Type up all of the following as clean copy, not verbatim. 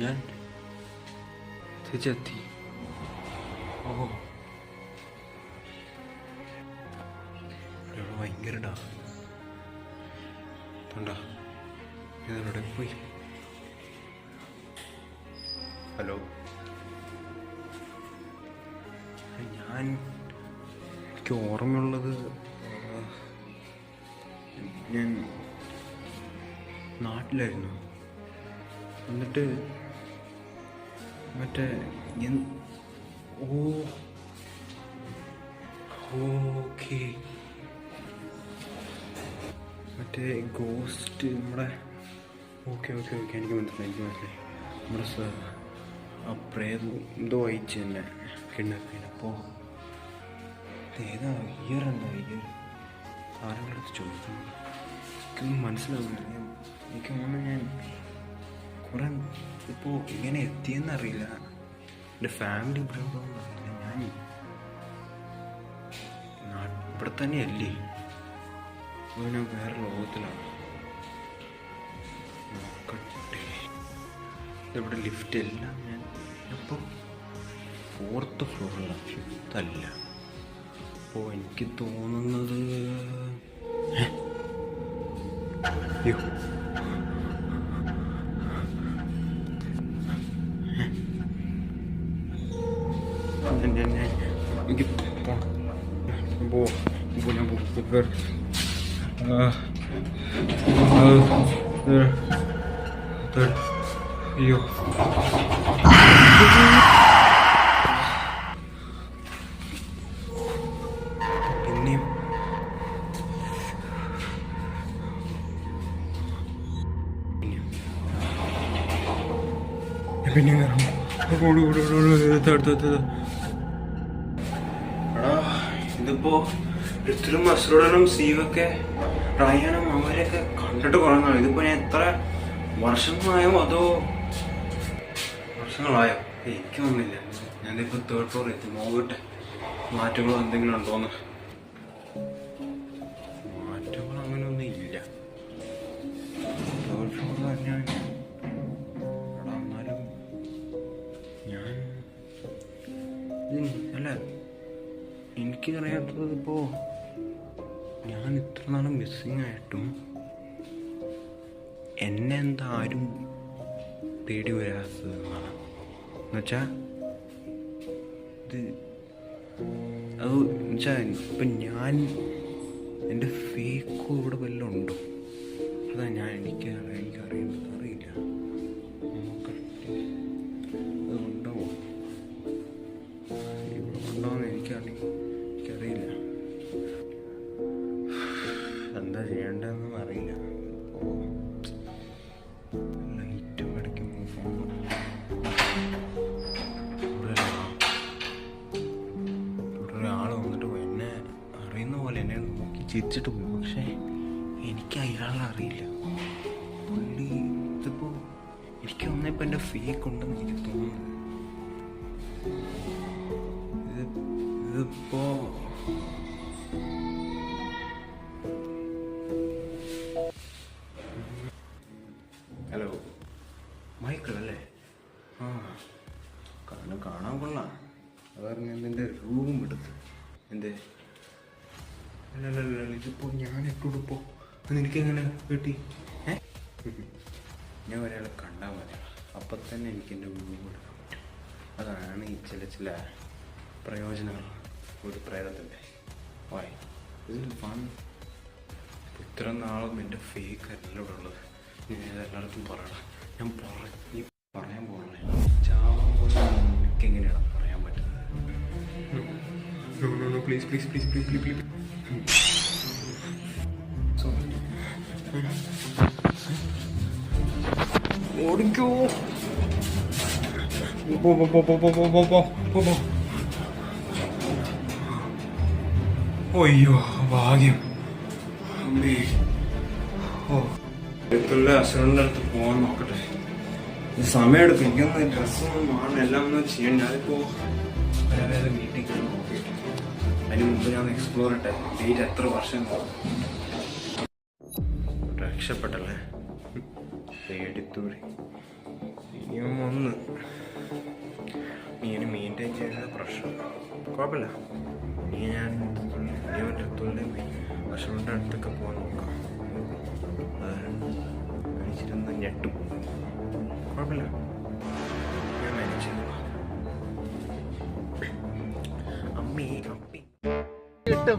ഞാൻ തിരിച്ചെത്തി. ഓ, ഭയങ്കര ണ്ടാ ഇതിലൂടെ പോയി. ഹലോ, എനിക്ക് ഓർമ്മയുള്ളത് ഞാൻ നാട്ടിലായിരുന്നു. എന്നിട്ട് മറ്റേ ഓക്കെ മറ്റേ ഗോസ്റ്റ് നമ്മുടെ ഓക്കെ എനിക്ക് മനസ്സിലായി. നമ്മുടെ ആ പ്രേതം എന്തോ അയച്ചു തന്നെ കിണ്ണത്തിന്. അപ്പോൾ ഏതാ ഇയർ ആരെങ്കിലും ചോദിക്കുന്നു, എനിക്കൊന്നും മനസ്സിലാവില്ല. എനിക്ക് തോന്നുന്നു ഞാൻ കുറെ ഇപ്പോൾ ഇങ്ങനെ എത്തിയെന്നറിയില്ല. എൻ്റെ ഫാമിലി ഇവിടെ ഉണ്ടോയെന്ന് അറിയില്ല. ഞാൻ ഇവിടെ തന്നെയല്ലേ, ഞാൻ വേറെ ലോകത്തിലാണ്. നോക്കട്ടെ, ഇവിടെ ലിഫ്റ്റ് എല്ലാം ഞാൻ ഇപ്പോൾ 4th ഫ്ലോറിലാണ്, 5th അല്ല. അപ്പോൾ എനിക്ക് തോന്നുന്നത് അയ്യോ എനിക്ക് അയ്യോ പിന്നെ ഇതിപ്പോ ഋത്തുലും മസറൂടനും സീവൊക്കെ റയാനും അവരെയൊക്കെ കണ്ടിട്ട് കുറേ നാളായി. ഇതിപ്പോ ഞാൻ എത്ര വർഷങ്ങളായോ അതോ വർഷങ്ങളായോ എനിക്ക് തോന്നുന്നില്ല. ഞാനിപ്പോ 3rd ഫ്ലോർ എത്തി. നോക്കട്ടെ മാറ്റങ്ങളോ എന്തെങ്കിലും ഉണ്ടോന്ന്. മാറ്റങ്ങൾ അങ്ങനെയൊന്നും ഇല്ല. 3rd ഫ്ലോർ പറഞ്ഞാൽ അല്ല, എനിക്കറിയാത്തത് ഇപ്പോൾ ഞാൻ ഇത്ര നാളും മിസ്സിങ് ആയിട്ടും എന്നെ എന്താ ആരും തേടി വരാത്തതെന്നാണ്. എന്നുവെച്ചാൽ ഇപ്പം ഞാൻ എൻ്റെ ഫേക്കോ ഇവിടെ വല്ലതും ഉണ്ടോ? അതാ എനിക്കറിയില്ല. നോക്കട്ടെ, അതുണ്ടാവോ? ഇവിടെ ഉണ്ടോയെന്ന് എനിക്കറിയില്ല. എന്താ ചെയ്യേണ്ടതെന്നും അറിയില്ല. അപ്പോൾ ലൈറ്റ് അടിക്കുമ്പോൾ ഫോൺ ഒരാൾ വന്നിട്ട് എന്നെ അറിയുന്ന പോലെ എന്നെ നോക്കി ചിരിച്ചിട്ട് പോയി. പക്ഷേ എനിക്ക് അയാളെ അറിയില്ല. പുള്ളി ഇതിപ്പോൾ എനിക്ക് വന്നപ്പോൾ എൻ്റെ ഫേക്ക് ഉണ്ടെന്ന് എനിക്ക് തോന്നുന്നത്. ഇതിപ്പോ ഹലോ, മൈക്കിൾ അല്ലേ? ആ, കാണാൻ കൊള്ളാം. അതായിരുന്നു ഞാൻ എൻ്റെ റൂം എടുത്ത്. എൻ്റെ അല്ലല്ല, ഇതിപ്പോൾ ഞാൻ എപ്പോഴും എനിക്കെങ്ങനെ കിട്ടി? ഞാൻ ഒരാളെ കണ്ടാൽ മതി, അപ്പം തന്നെ എനിക്ക് എൻ്റെ റൂം എടുക്കാൻ പറ്റും. അതാണ് ഈ ചില പ്രയോജനങ്ങൾ ഒരു പ്രേതത്തിൻ്റെ. വായ് ഇതിൽ ഫൺ. ഇത്ര നാളും എൻ്റെ ഫേക്ക് അല്ല ഇവിടെ ഉള്ളത്. ഞാൻ ഇതെല്ലായിടത്തും പറയണം. നീ പറയാൻ പോകണേ. ചാവാൻ പോലെ എനിക്കെങ്ങനെയാണ് പറയാൻ പറ്റുന്നത്? പ്ലീസ്. ഓടിക്കോ. അയ്യോ ഭാഗ്യം. അമ്മേ, അടുത്തുള്ള അസുഖങ്ങളുടെ അടുത്ത് പോകാൻ നോക്കട്ടെ. സമയമെടുക്കും. എനിക്കൊന്ന് ഡ്രസ്സൊന്നും മാറണം, എല്ലാം ഒന്ന് ചെയ്യണ്ട. അതിപ്പോൾ വേറെ മീറ്റിംഗ് നോക്കിയിട്ട് അതിന് മുമ്പ് ഞാൻ എക്സ്പ്ലോർ ചെയ്യട്ടെ. ഡേറ്റ് എത്ര വർഷം രക്ഷപ്പെട്ടല്ലേ. എടുത്തൂടെ. ഇനിയും ഒന്ന് മീന് മെയിൻറ്റെയിൻ ചെയ്യുന്ന പ്രശ്നം കുഴപ്പമില്ല. ഇനി ഞാൻ ഋത്തുവിൻ്റെ ഭക്ഷണത്തിൻ്റെ അടുത്തൊക്കെ പോകാൻ നോക്കാം. കഴിച്ചിരുന്ന് ഞെട്ടും. കുഴപ്പമില്ല, ഞാൻ മാനേജ് ചെയ്തു. അമ്മി അമ്മി കിട്ടും കിട്ടും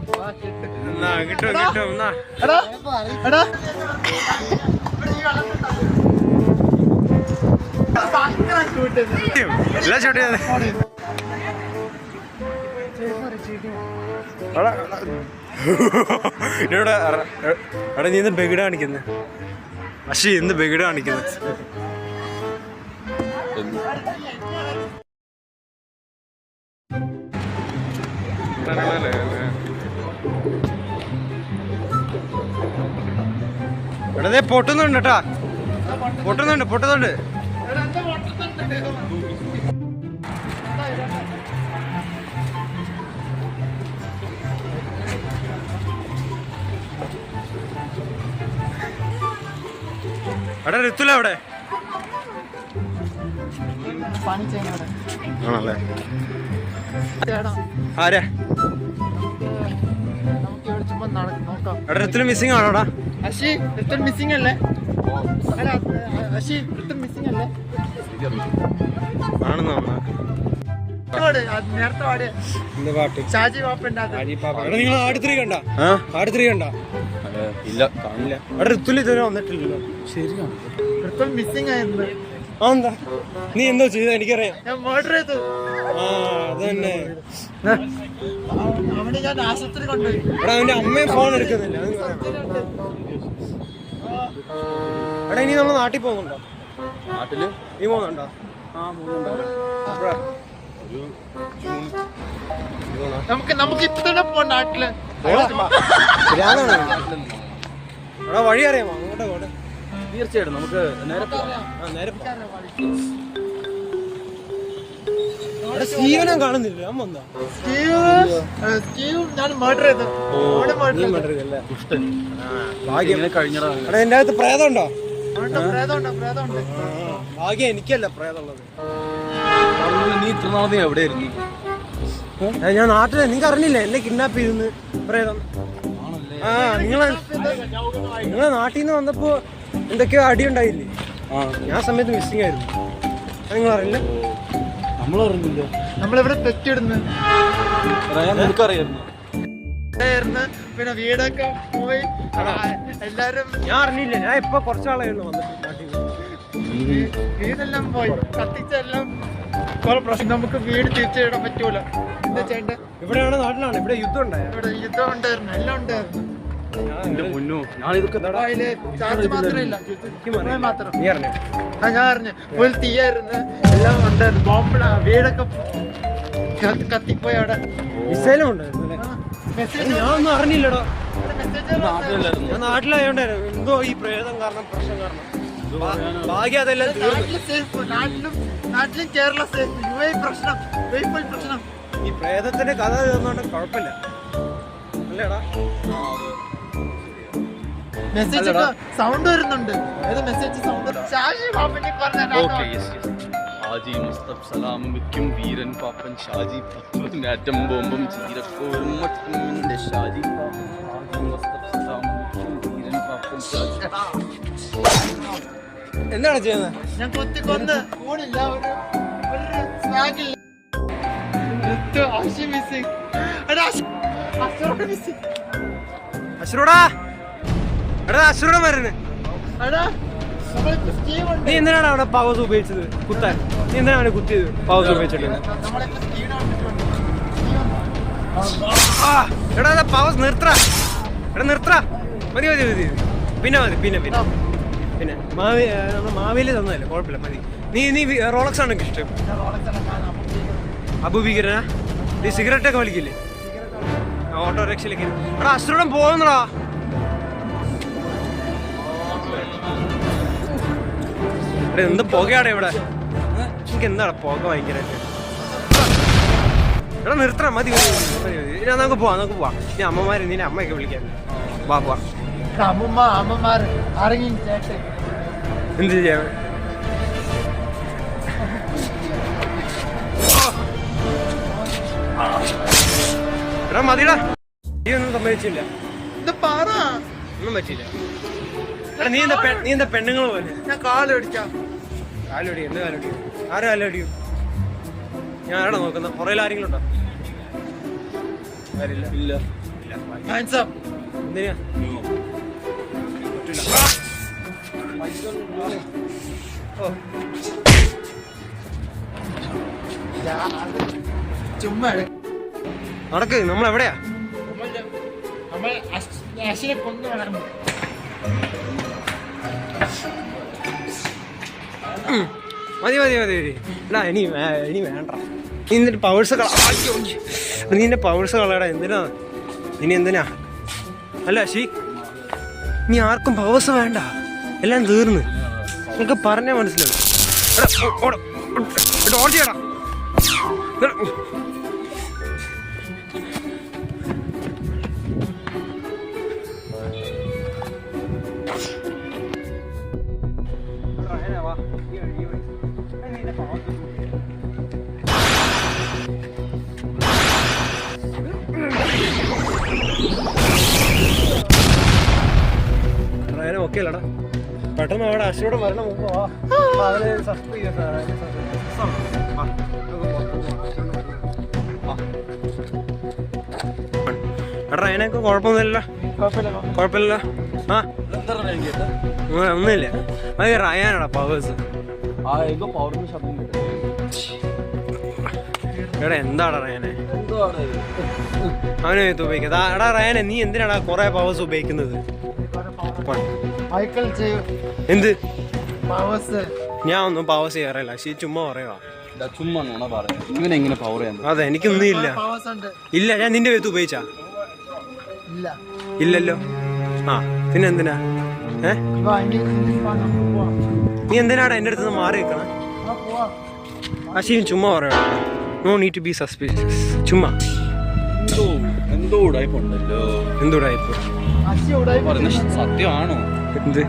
കിട്ടും. എല്ലാം ഷൂട്ട് ചെയ്തേ. എടാ നീ ഇന്ന് ബെഗിട കാണിക്കുന്നത്. അശി ഇന്ന് ബെഗിട കാണിക്കുന്നത്. എടാ പൊട്ടുന്നുണ്ട് കേട്ടാ, പൊട്ടുന്നുണ്ട്. എടാ ഋത്തുല അവിടെ ആണല്ലേ? ആരാ? എടാ ഋത്തുല മിസ്സിംഗ് ആണോടാ? മിസ്സിംഗ് അല്ലേ? ആണെന്ന് നിങ്ങൾ ആടുത്രീ കണ്ട? ഇല്ല കാണില്ല. അവിടെ ഋത്തുല് ഇതുവരെ വന്നിട്ടില്ലല്ലോ. ശരിയാണ്, മിസ്സിംഗ് ആയിരുന്നു. എന്താ നീ എന്തോ ചെയ്ത? എനിക്കറിയാം. ഞാൻ മർഡർ ചെയ്തു. അത് തന്നെ. അവനെ ഞാൻ ആശുപത്രി കൊണ്ടുപോയി. എടാ അവന്റെ അമ്മയും ഫോൺ എടുക്കുന്നില്ല. എടാ ഇനി നമ്മൾ നാട്ടിൽ പോകുന്നുണ്ടോ? നാട്ടില് നീ പോകുന്നുണ്ടോ? നമുക്ക് ഇപ്പൊ തന്നെ പോവാം നാട്ടില്. എടാ വഴി അറിയാമോ? അങ്ങോട്ട് പോട്ടെ. തീർച്ചയായിട്ടും നമുക്ക് നേരെ സ്റ്റീവനും കാണുന്നില്ല. ഞാൻ മർഡർ ചെയ്തു. കഴിഞ്ഞടാ. എടാ എന്റെ അകത്ത് പ്രേതമുണ്ടോ? ഭാഗ്യം എനിക്കല്ല പ്രേതമുള്ളത്. നീ ഇത്ര നാളെ എവിടെയായിരുന്നു? ഞാൻ നാട്ടിലെ. നിങ്ങൾക്ക് അറിഞ്ഞില്ല എന്നെ കിഡ്നാപ്പ് ചെയ്തെന്ന് പ്രേതം? ആ നിങ്ങളെ നാട്ടിൽ നിന്ന് വന്നപ്പോ എന്തൊക്കെയോ അടി ഉണ്ടായില്ലേ? ഞാൻ സമയത്ത് മിസ്സിംഗ് ആയിരുന്നു. നിങ്ങൾ അറിയില്ല? നമ്മളറിഞ്ഞില്ല. നമ്മളിവിടെ തെറ്റിടുന്നു. നിനക്കറിയായിരുന്നു? പിന്നെ വീടൊക്കെ പോയി എല്ലാരും. ഞാൻ അറിഞ്ഞില്ല. ഞാൻ ഇപ്പൊ കുറച്ചാളായിരുന്നു വന്നിട്ട് നാട്ടിൽ. വീടെല്ലാം പോയി കത്തിച്ചെല്ലാം കുറെ പ്രശ്നം. നമുക്ക് വീട് തിരിച്ചിടാൻ പറ്റൂല. എന്താ ചെയ്യണ്ടേ? ഇവിടെയാണ് നാട്ടിലാണ്. ഇവിടെ യുദ്ധം ഉണ്ടായിരുന്നു. ഇവിടെ യുദ്ധം ഉണ്ടായിരുന്നു, എല്ലാം ഉണ്ടായിരുന്നു. ചാർജ് മാത്രമില്ല, മാത്രം. നീ അറിഞ്ഞോ? ഞാൻ അറിഞ്ഞു. ഫുൾ തീയായിരുന്നു, എല്ലാം ഉണ്ടായിരുന്നു. ബോംബ് വീടൊക്കെ കത്തിപ്പോയി. അവിടെ മിസൈലും ഉണ്ടായിരുന്നു. ഞാനൊന്നും അറിഞ്ഞില്ലടോ. ഞാൻ നാട്ടിലായോണ്ടായിരുന്നു. എന്തോ ഈ പ്രേതം കാരണം, പ്രശ്നം കാരണം. ഭാഗ്യം അതെല്ലാം നാട്ടിലും കേരള സേഫ്. യുഎഇ പ്രശ്നം, പ്രശ്നം. ഈ പ്രേതത്തിന്റെ കഥ തീർന്നോണ്ട് കുഴപ്പമില്ല അല്ലേടാ? മെസ്സേജ് സൗണ്ട് വരുന്നുണ്ട്. ഏത് മെസ്സേജ് സൗണ്ട്? ഹാജി മുസ്തഫ് സലാമും വെക്കും വീരൻ പാപ്പൻ ഷാജി പാപ്പൻ ആറ്റം ബോംബും ചീരക്കോരും മറ്റുമിന്റെ ഷാജി പാപ്പൻ ഹാജി മുസ്തഫ് സലാമും വെക്കും വീരൻ പാപ്പൻ ഷാജി. എന്താണ് ചെയ്യുന്നത്? ഞാൻ കൊന്ന് ഫോണില്ല. ഒരു സ്നാഗില്ല. അശ്രൂടാ, എടാ അശ്രൂടെ മരുന്ന്. നീ എന്തിനാണ് അവിടെ പവേഴ്സ് ഉപയോഗിച്ചത് കുത്താൻ? നീ എന്തിനാണ് അവിടെ കുത്തിയത് പവേഴ്സ് ഉപയോഗിച്ചിട്ട്? എടാ പവേഴ്സ് നിർത്തറ. എടാ നിർത്തറ. മതി. പിന്നെ മാവേലി തന്നല്ലേ, കുഴപ്പമില്ല, മതി. നീ റോളക്സ് ആണ് എനിക്ക് ഇഷ്ടം. അബുബീകരനാ? നീ സിഗരറ്റ് ഒക്കെ വലിക്കില്ലേ ഓട്ടോറിക്ഷയിലേക്ക്? എടാ അശ്രൂടം പോകുന്നടാ. എന്ത് പുകയാടെ ഇവിടെ? എനിക്ക് എന്താണ് പുക ഭയങ്കരമായിട്ട്? എടാ നിർത്തണം, മതി. നമുക്ക് പോവാം. നീ അമ്മമാര് നിന്നെ അമ്മയൊക്കെ വിളിക്കാൻ. വാ അമ്മമാർ എന്ത് ചെയ്യാൻ? എടാ മതിടാ, നീ ഒന്നും സംഭവിച്ചില്ല, ഇത് പറ. ഒന്നും പറ്റില്ല. എടാ നീ എന്താ പെണ്ണുങ്ങൾ പോലെ? ഞാൻ കാലടിക്കാം. കാലൊടി, എന്ത് കാലൊടി? ആരും കാലൊടിയും? ഞാൻ ആരാടാ നോക്കുന്നത്? പുറയിൽ ആരെങ്കിലും ഉണ്ടോ? ആരില്ല. ഇല്ല. Hands up. എന്തിനാ? ഓ ചുമ്മാ നടക്ക്, നമ്മൾ എവിടെയാ? നമ്മൾ അശ്വിനെ കൊന്നു വളർന്നു. മതി മതി മതി മതി. എടാ ഇനി വേണ്ട. നീ നിന്റെ പവേഴ്സ് നീ നിന്റെ പവേഴ്സ് കളയടാ. എന്തിനാ ഇനി? എന്തിനാ? അല്ല ശി, നീ ആർക്കും പവേഴ്സ് വേണ്ട, എല്ലാം തീർന്ന്. നിനക്ക് പറഞ്ഞാ മനസ്സിലാവും. ഓടിയടാ. ഓക്കെ അല്ലടാ, പെട്ടെന്ന് അവിടെ അശ്വരോട് വരണം. മുമ്പ് അവനെ സസ്പെൻഡ് ചെയ്യാം സാറേ. എടാ അതിനൊക്കെ കുഴപ്പമൊന്നുമില്ല. കുഴപ്പമില്ല. ആ ഒന്നുമില്ല. അത് റയാനാടാ പവേഴ്സ്. എടാ എന്താടാ റയാനെ അവനെ ഉപയോഗിക്കുന്നത്? എടാ റയാനെ, നീ എന്തിനാടാ കുറെ പവേഴ്സ് ഉപയോഗിക്കുന്നത്? എന്ത് പവേഴ്സ്? ഞാൻ ഒന്നും പവേഴ്സ് ചെയ്യാറില്ല. ശരി, ചുമ്മാ പറയുവാ. ചുമ്മാ പറയാം. ഇവനെങ്ങനെ പവർ ചെയ്യാൻ? അതെ, എനിക്കൊന്നും ഇല്ല. ഇല്ല, ഞാൻ നിന്റെ വേത്ത് ഉപയോഗിച്ചാ? ഇല്ലല്ലോ. ആ പിന്നെ എന്തിനാ? നീ എന്തിനാടാ എന്റെ അടുത്ത് നിന്ന് മാറി നിൽക്കണേ? അശീൻ ചുമ്മാ പറയാ. No need to be suspicious. ചുമ്മാ എന്തോ ഉടായ്പുണ്ടല്ലോ. എന്തുടായിപ്പോ? സത്യമാണോ? എന്ത്?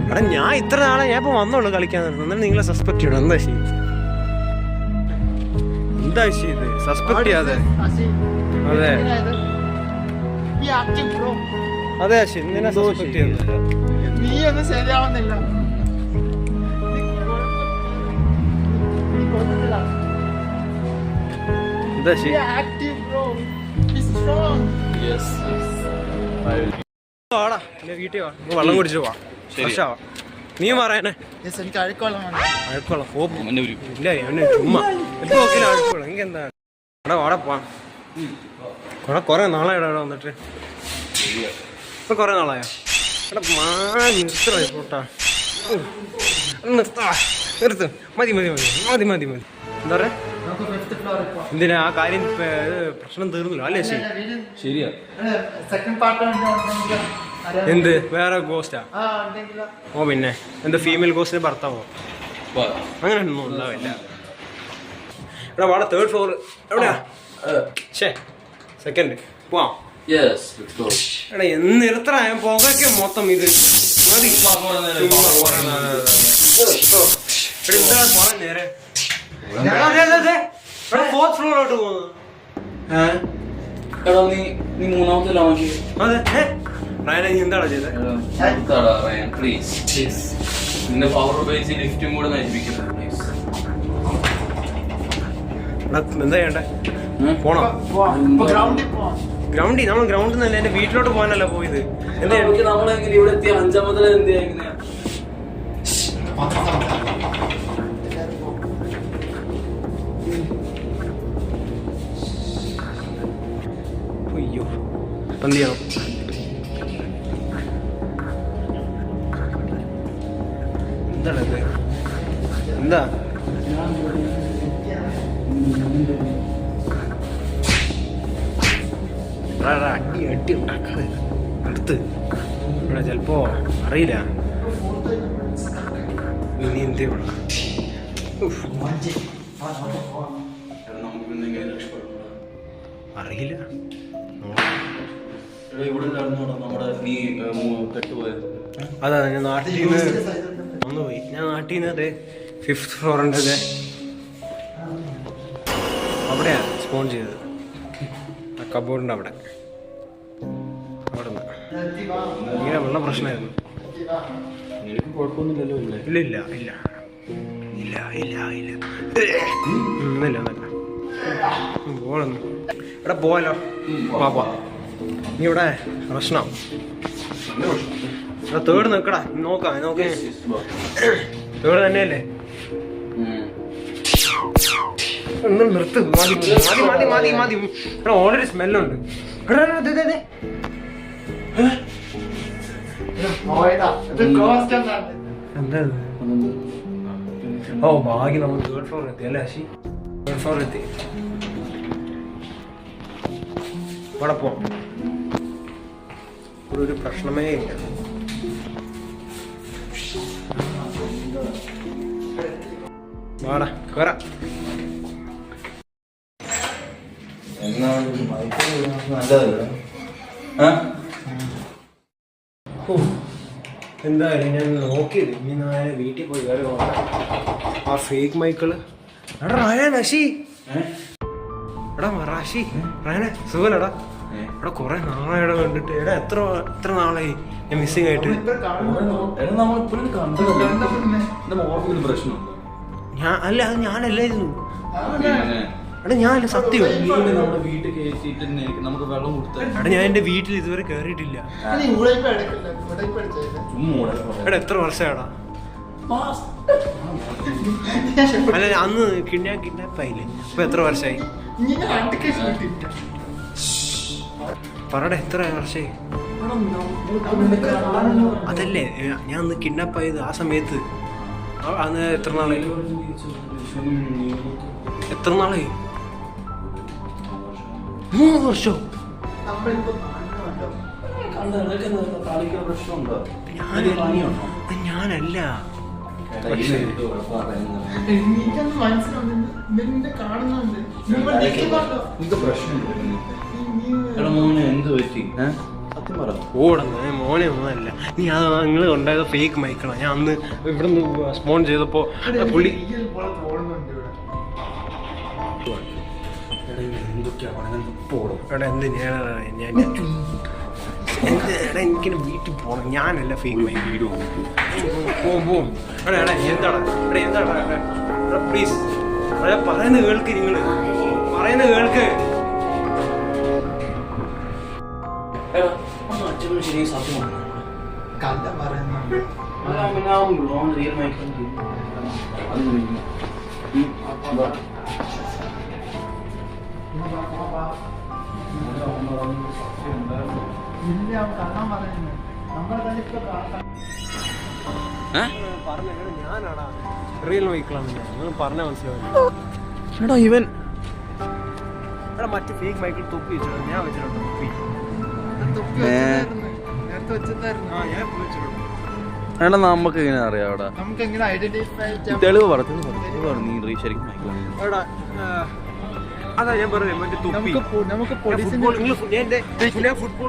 എടാ ഞാൻ ഇത്ര നാളെ ഞാൻ ഇപ്പൊ വന്നോളൂ കളിക്കാൻ. എന്നാലും നിങ്ങളെ സസ്പെക്ട് ചെയ്യണം. എന്താ ശരി? എന്താ ഇത് സസ്പെക്ട് ചെയ്യാതെ? അതെ അതെ അശ്വിൻ, നിന്നെ സസ്പെക്ട് ചെയ്യുന്നത്. നീ ഒന്നും ശരിയാവുന്നില്ല. എന്താ ശരി? വാടാ എന്റെ വീട്ടിൽ വാ, വെള്ളം കുടിച്ചു പോവാ. ഫ്രഷാവാ. നീ പറയാനേ എനിക്ക് അഴുക്കോളം ഇല്ല. അവന് ചുമ്മാ എന്ത് നോക്കില്ല അഴുക്കോളം. എനിക്ക് എന്താ? എടാ വാടാ പോവാം. എടാ കുറെ നാളെ ഇവിടെ വന്നിട്ട്. ഇപ്പൊ കുറെ നാളായോ? എടാ നിർത്തടാ. നിർത്ത്. മതി മതി മതി മതി മതി മതി. എന്താ പറയാ? എന്തിനാ ആ കാര്യം? പ്രശ്നം തീർന്നില്ല അല്ലേ? ശരിയാ. എന്ത് വേറെ ഗോസ്റ്റാ? ഓ പിന്നെ എന്ത് ഫീമെയിൽ ഗോസ്റ്റിന് ഭർത്താവോ? അങ്ങനെ ഒന്നും ഉണ്ടാവില്ല. എടാ വാടാ, 3rd floor എവിടെയാ? സെക്കൻഡ് പോവാം. എടാ എന്ന് നിർത്തണ പുകയ്ക്ക് മൊത്തം ഇത് മതി. നേരെ 4th ഫ്ലോറിലോട്ട് പോകുന്നു. എടാ നീ മൂന്നാമത്തെ ലോഞ്ച്. അതെ റയന, നീ എന്താടാ ചെയ്തത്? പ്ലീസ് നിന്റെ പവർ ഉപയോഗിച്ച് ലിഫ്റ്റും കൂടെ നയിപ്പിക്കുന്നത്. പ്ലീസ് എന്താ ചെയ്യണ്ടേ? പോണോ? ഗ്രൗണ്ടിൽ നമ്മൾ ഗ്രൗണ്ടിൽ നിന്നല്ല എന്റെ വീട്ടിലോട്ട് പോകാനല്ല പോയത്. നമ്മളെങ്ങനെ ഇവിടെ എത്തി? 5ാമത്തെ എന്ത്? അയ്യോ പന്തിയാണോ? എന്താണ് ഇത്? എന്താ അടി അടി ഉണ്ടാക്കാതെ അടുത്ത് ഇവിടെ ചിലപ്പോ അറിയില്ല. ഇനി എന്തേ വേണം? അറിയില്ല. അതാ ഞാൻ നാട്ടിൽ നിന്ന് വന്നു പോയി. നാട്ടിൽ നിന്ന് അതെ 5th ഫ്ലോറിൻ്റെ അതെ അവിടെയാണ് സ്പോൺ ചെയ്തത്. ആ കബോർഡിൻ്റെ അവിടെ നിന്ന് ഇങ്ങനെ വെള്ള പ്രശ്നമായിരുന്നു. എനിക്ക് കുഴപ്പമൊന്നുമില്ലല്ലോ. ഇല്ല ഇല്ല ഇല്ല ഇല്ല ഇല്ല ഇല്ല ഒന്നുമില്ല ഒന്നല്ല പോളൊന്നും ഇവിടെ പോവാലോ. പാപ്പാ നീ ഇവിടെ പ്രശ്നം ഇവിടെ തേട് നിൽക്കടാ. നോക്കാം നോക്കേ തേട് തന്നെയല്ലേ. ഒന്ന് നിർത്ത്. മതി മതി മതി മതി മതി. ഇവിടെ ഓൾറെഡി സ്മെല്ലുണ്ട്. എന്താ ഓ ഭാഗ്യം നമ്മൾ 3rd ഫ്ലോർ എത്തി അല്ലേ അശി? 3rd ഫ്ലോർ എത്തി. ഇവിടെ പോവാം. ഇവിടെ ഒരു പ്രശ്നമേ ഇല്ല. വാടാ കേറാ. എന്തായാലും ഞാൻ നോക്കിയത് ഇനി നാളെ വീട്ടിൽ പോയി കയറി നോക്കാം. ആ ഫേക്ക് മൈക്കിള് എടാ റയാൻ അശി എടാ റാഷി റയാനെ സുഖനടാ. എടാ കുറെ നാളായിടെ കണ്ടിട്ട്. എടാ എത്ര നാളായി ഞാൻ മിസ്സിങ് ആയിട്ട്. ഞാൻ അല്ല അത് ഞാനല്ലായിരുന്നു. എടാ ഞാനല്ല സത്യം. എടാ ഞാൻ എന്റെ വീട്ടിൽ ഇതുവരെ കേറിയിട്ടില്ല. എടാ എത്ര വർഷമാടാ? അല്ല അന്ന് കിഡ്നാപ്പ് ആയില്ലേ? അപ്പൊ എത്ര വർഷമായി? പറടാ എത്ര വർഷമായി? അതല്ലേ ഞാൻ അന്ന് കിഡ്നാപ്പ് ആയത് ആ സമയത്ത്. അന്ന് എത്ര നാളായി? എത്ര നാളായി? 3 വർഷം. ഞാനല്ല. ഓടുന്നത് മോനെ ഒന്നല്ല. നീ അത് നിങ്ങൾ ഉണ്ടായത് ഫേക്ക് മൈക്കാണ്. ഞാൻ അന്ന് ഇവിടുന്ന് സ്പോൺ ചെയ്തപ്പോ പുള്ളി എടാ എന്ത് എടാ എനിക്കിന് വീട്ടിൽ പോകണം. ഞാനല്ല ഫേക്ക് മൈക്ക്. പോവും എടാ എടാ എന്താടാ എടാ എന്താടാ എടാ പ്ലീസ് എടാ പറയുന്നത് കേൾക്ക്. നിങ്ങള് പറയുന്നത് കേൾക്ക്. ശരി സത്യമാണ്. ഞാനാടാ റിയൽ മൈക്കിളാണ്. നിങ്ങൾ പറഞ്ഞ മനസ്സിലാവില്ല. എടാ ഇവൻ എടാ മറ്റേ ഫേക്ക് മൈക്കിൾ തൊപ്പി വെച്ചിട്ടുണ്ട്. ഞാൻ വെച്ചിട്ടുണ്ട് തൊപ്പി. എടാ നമുക്ക് എങ്ങനെ അറിയാം? അവിടെ നമുക്ക് എങ്ങനെ ഐഡന്റിഫൈ തെളിവ് പറഞ്ഞു നീ ശരിക്കും എടാ അതാ ഞാൻ പറഞ്ഞത് മറ്റേ തൊപ്പി. നമുക്ക് ഫുട്ബോൾ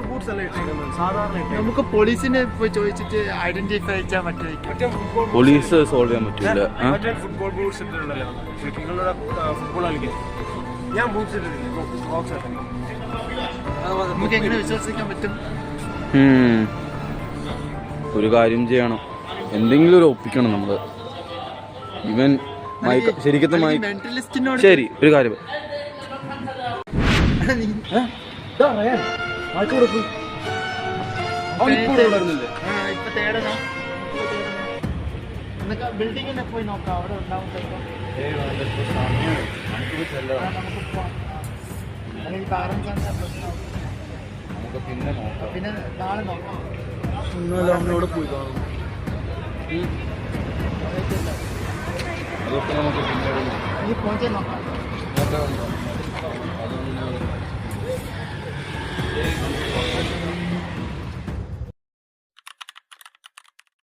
ബൂട്ട്സ് അല്ല ഇട്ടേക്കുന്നത് സാധാരണ. നമുക്ക് പോലീസിനെ പോയി ചോദിച്ചിട്ട് ഐഡന്റിഫൈ ചെയ്യാൻ പറ്റുമായിരിക്കും. പോലീസ് സോൾവ് ചെയ്യാൻ പറ്റില്ല. മറ്റേ ഫുട്ബോൾ ബൂട്ട്സ് ഇട്ടിട്ടുണ്ടല്ലോ നിങ്ങളുടെ ഫുട്ബോൾ കളിക്കാൻ. ഞാൻ ബൂട്ട്സ് ഇട്ടിട്ടില്ല. നമുക്ക് എങ്ങനെ വിശ്വസിക്കാൻ പറ്റും? ഒരു കാര്യം ചെയ്യണം. എന്തെങ്കിലും ഒരു ഒപ്പിക്കണം നമ്മള്. ഇവൻ ശരിക്കത്തെ ശരി ഒരു കാര്യം ബിൽഡിങ്ങിനെ പോയി നോക്കാം. അവിടെ ഉണ്ടാവും. പിന്നെ നോക്കാം. പിന്നെ നാളെ നോക്കാം. അവനോട് പോയി കാണും. അതൊക്കെ നമുക്ക് ഈ പോയിട്ടേ നോക്കാം.